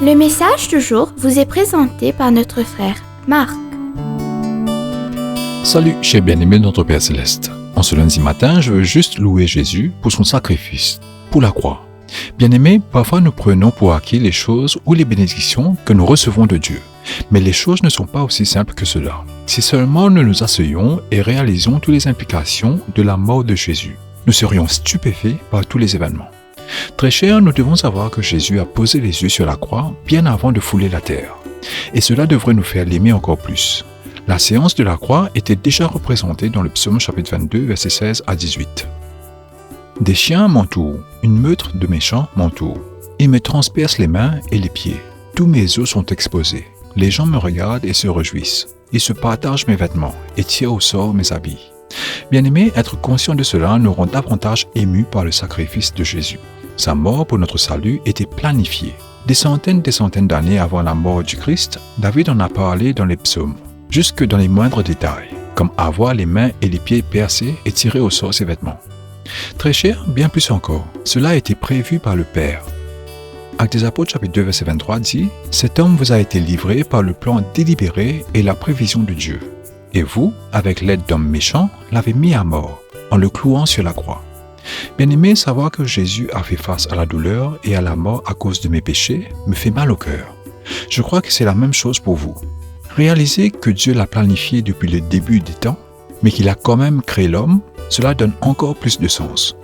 Le message du jour vous est présenté par notre frère Marc. Salut, chers bien-aimés de notre Père Céleste. En ce lundi matin, je veux juste louer Jésus pour son sacrifice, pour la croix. Bien-aimés, parfois nous prenons pour acquis les choses ou les bénédictions que nous recevons de Dieu. Mais les choses ne sont pas aussi simples que cela. Si seulement nous nous asseyons et réalisons toutes les implications de la mort de Jésus, nous serions stupéfaits par tous les événements. Très chers, nous devons savoir que Jésus a posé les yeux sur la croix bien avant de fouler la terre. Et cela devrait nous faire l'aimer encore plus. La séance de la croix était déjà représentée dans le psaume chapitre 22, versets 16 à 18. Des chiens m'entourent, une meute de méchants m'entoure. Ils me transpercent les mains et les pieds. Tous mes os sont exposés. Les gens me regardent et se réjouissent. Ils se partagent mes vêtements et tirent au sort mes habits. Bien-aimés, être conscient de cela nous rend davantage émus par le sacrifice de Jésus. Sa mort pour notre salut était planifiée. Des centaines d'années avant la mort du Christ, David en a parlé dans les psaumes, jusque dans les moindres détails, comme avoir les mains et les pieds percés et tirer au sort ses vêtements. Très cher, bien plus encore, cela a été prévu par le Père. Actes des Apôtres chapitre 2 verset 23 dit « Cet homme vous a été livré par le plan délibéré et la prévision de Dieu. Et vous, avec l'aide d'hommes méchants, l'avez mis à mort, en le clouant sur la croix. » Bien-aimé, savoir que Jésus a fait face à la douleur et à la mort à cause de mes péchés me fait mal au cœur. Je crois que c'est la même chose pour vous. Réaliser que Dieu l'a planifié depuis le début des temps, mais qu'il a quand même créé l'homme, cela donne encore plus de sens.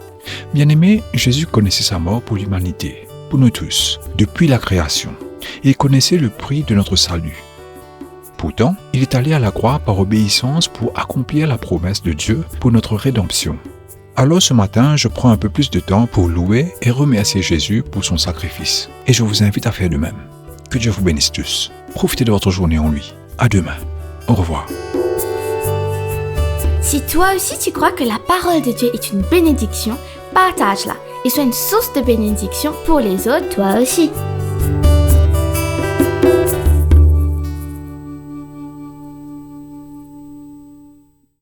Bien-aimé, Jésus connaissait sa mort pour l'humanité, pour nous tous, depuis la création. Il connaissait le prix de notre salut. Pourtant, il est allé à la croix par obéissance pour accomplir la promesse de Dieu pour notre rédemption. Alors ce matin, je prends un peu plus de temps pour louer et remercier Jésus pour son sacrifice. Et je vous invite à faire de même. Que Dieu vous bénisse tous. Profitez de votre journée en lui. À demain. Au revoir. Si toi aussi tu crois que la parole de Dieu est une bénédiction, partage-la et sois une source de bénédiction pour les autres toi aussi.